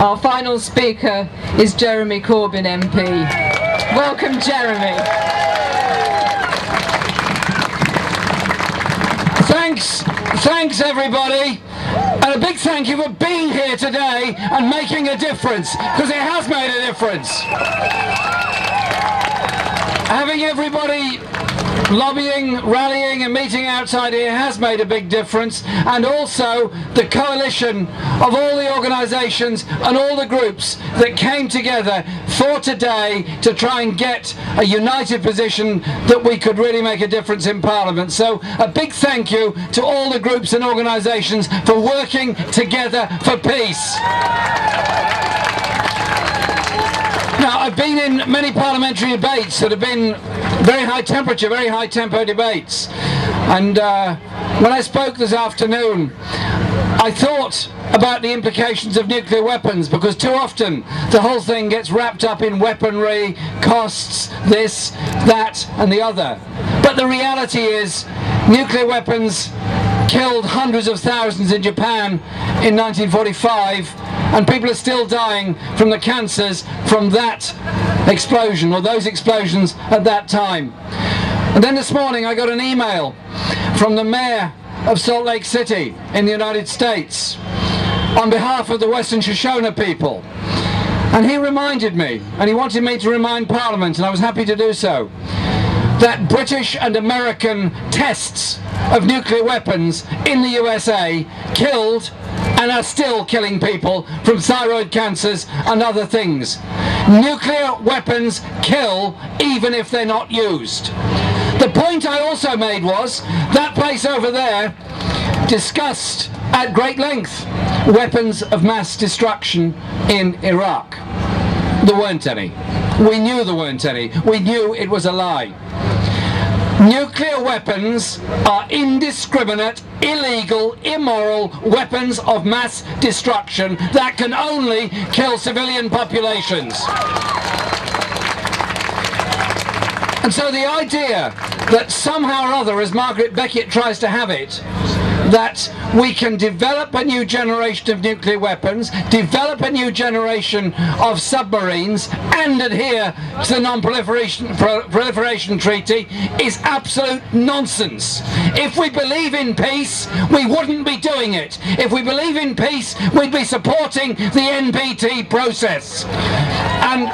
Our final speaker is Jeremy Corbyn MP. Welcome, Jeremy. Thanks everybody, and a big thank you for being here today and making a difference, because it has made a difference. Having everybody lobbying, rallying and meeting outside here has made a big difference, and also the coalition of all the organisations and all the groups that came together for today to try and get a united position that we could really make a difference in Parliament. So a big thank you to all the groups and organisations for working together for peace. Now, I've been in many parliamentary debates that have been very high temperature, very high tempo debates, and when I spoke this afternoon I thought about the implications of nuclear weapons, because too often the whole thing gets wrapped up in weaponry, costs, this, that and the other. But the reality is nuclear weapons killed hundreds of thousands in Japan in 1945, and people are still dying from the cancers from that explosion, or those explosions at that time. And then this morning I got an email from the mayor of Salt Lake City in the United States on behalf of the Western Shoshone people, and he reminded me, and he wanted me to remind Parliament, and I was happy to do so, that British and American tests of nuclear weapons in the USA killed and are still killing people from thyroid cancers and other things. Nuclear weapons kill even if they're not used. The point I also made was that place over there discussed at great length weapons of mass destruction in Iraq. There weren't any. We knew there weren't any. We knew it was a lie. Nuclear weapons are indiscriminate, illegal, immoral weapons of mass destruction that can only kill civilian populations. And so the idea that somehow or other, as Margaret Beckett tries to have it, that we can develop a new generation of nuclear weapons, develop a new generation of submarines and adhere to the Non-Proliferation Treaty is absolute nonsense. If we believe in peace, we wouldn't be doing it. If we believe in peace, we'd be supporting the NPT process. And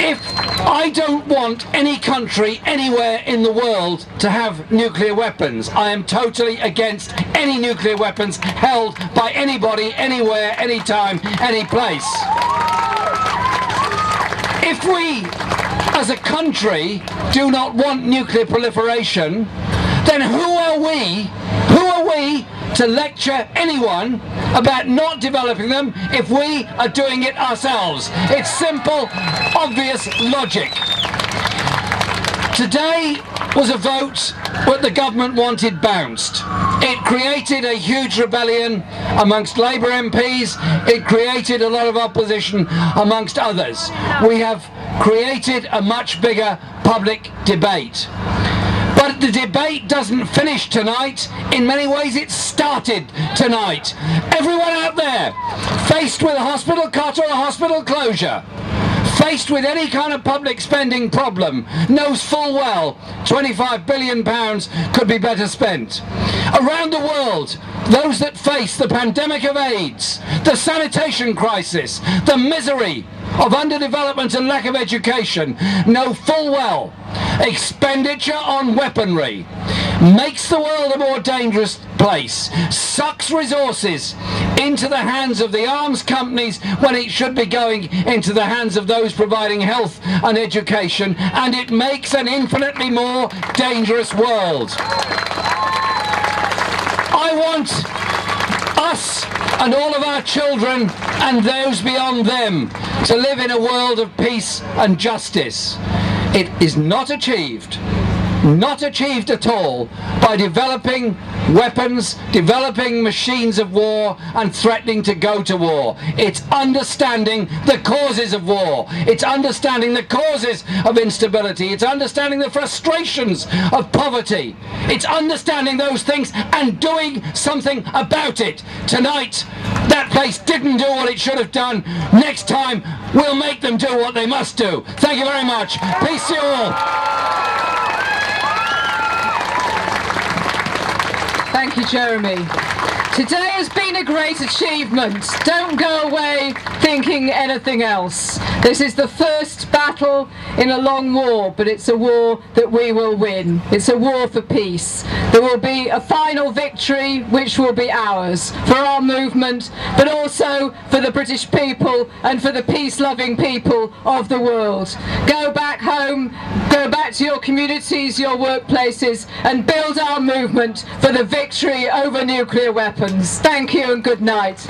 if I don't want any country anywhere in the world to have nuclear weapons. I am totally against any nuclear weapons held by anybody, anywhere, anytime, any place. If we, as a country, do not want nuclear proliferation, then who are we to lecture anyone about not developing them if we are doing it ourselves? It's simple, obvious logic. Today was a vote that the government wanted bounced. It created a huge rebellion amongst Labour MPs, it created a lot of opposition amongst others. We have created a much bigger public debate. But the debate doesn't finish tonight. In many ways it started tonight. Everyone out there, faced with a hospital cot or a hospital closure, faced with any kind of public spending problem, knows full well £25 billion could be better spent. Around the world, those that face the pandemic of AIDS, the sanitation crisis, the misery of underdevelopment and lack of education, know full well expenditure on weaponry makes the world a more dangerous place, sucks resources into the hands of the arms companies when it should be going into the hands of those providing health and education, and it makes an infinitely more dangerous world. I want us and all of our children and those beyond them to live in a world of peace and justice. It is not achieved at all by developing weapons, developing machines of war and threatening to go to war. It's understanding the causes of war. It's understanding the causes of instability. It's understanding the frustrations of poverty. It's understanding those things and doing something about it. Tonight, That place didn't do what it should have done. Next time, we'll make them do what they must do. Thank you very much. Peace to you all. Thank you, Jeremy. Today has been a great achievement. Don't go away thinking anything else. This is the first battle in a long war, but it's a war that we will win. It's a war for peace. There will be a final victory which will be ours, for our movement, but also for the British people and for the peace-loving people of the world. Go back home, go back to your communities, your workplaces, and build our movement for the victory over nuclear weapons. Thank you and good night.